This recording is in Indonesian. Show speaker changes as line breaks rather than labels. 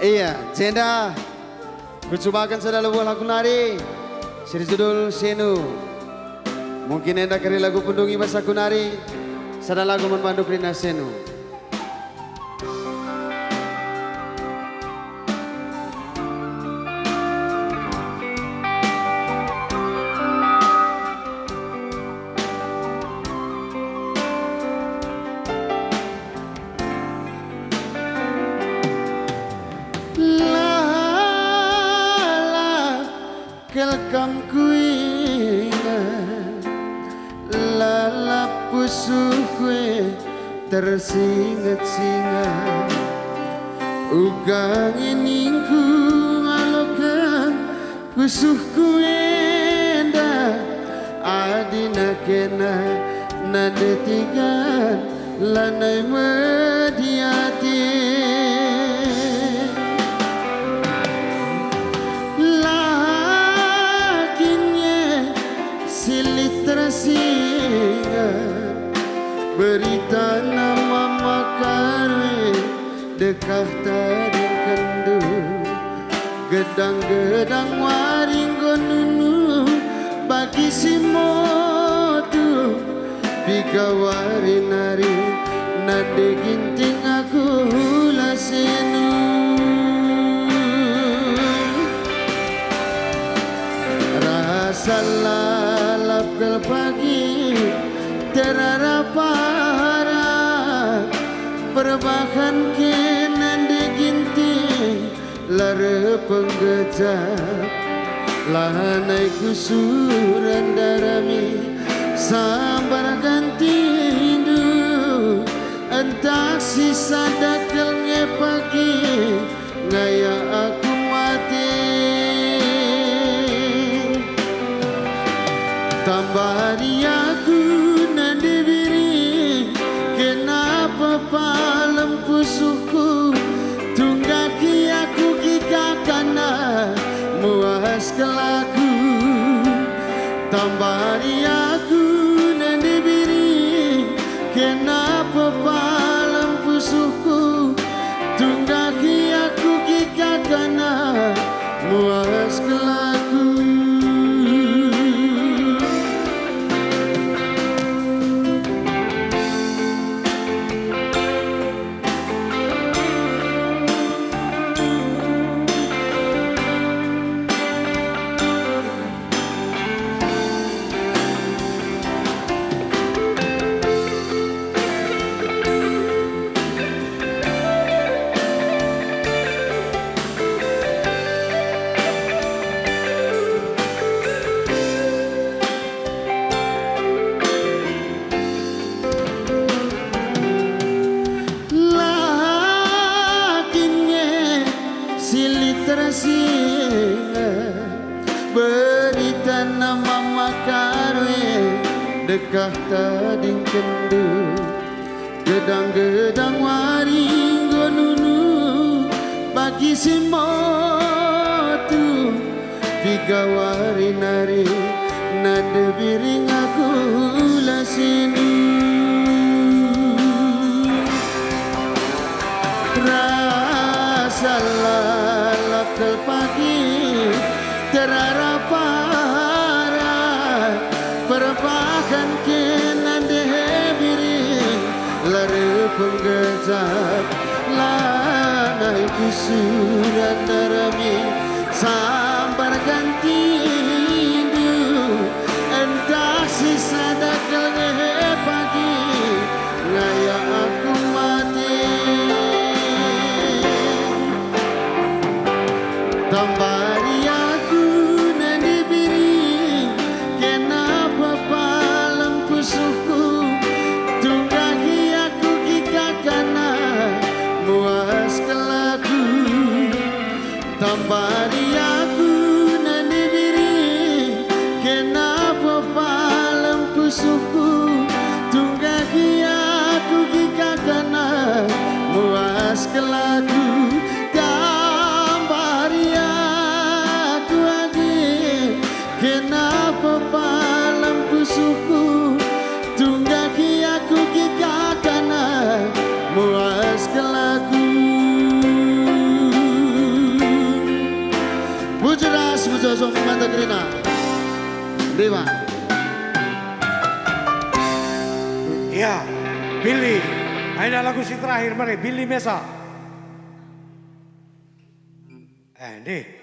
Iya, Jenda kucobakan sudah lagu lagu nari siri judul Senu. Mungkin anda kari lagu pendungi bahasa kunari sada lagu memandu Rina Senu.
Kelkam kuina lalap pusuh kue tersingat-singat ugang iningku ngalokan pusuh kue dah adina kena nadetigan lanai mediati berita nama makarwe dekah tadi kendu gedang-gedang waring gonunu bagi si motu bigawari nari nade ginting aku hula senu rasa lalap kel pagi terarap parah perbahan kenan diginting lara penggejap lahanai kusuran darami sambar ganti hindu entah sisa dakal ngepagi ngaya aku mati tambah aku palem pusuhku tunggaki aku gigakana muas kelaku tambari aku nandi biri kenapa palem pusuhku tunggaki aku gigakana muas kelaku berita nama makarwe dekah tading kendu gedang-gedang waring gonunu bagi si motu bigawari nari nade biring aku hula sini rasa lalap kel pagi terarap parah perbakan kenan debiring lari penggejap lanai kusuran darami sambar ganti hindu entah sisa dakal ngehe pagi ngaya aku mati tambari aku nandi biri kenapa palem pusuhku tunggaki aku gigakana muas kelaku tambari aku nandi biri kenapa palem pusuhku tunggaki aku gigakana muas kelaku kenapa palem pusuhku tunggaki aku gigakana muas kelaku Rina. Dewa.
Iya, Billy. Ayo lagu si terakhir mari, Billy Mesa. Nih.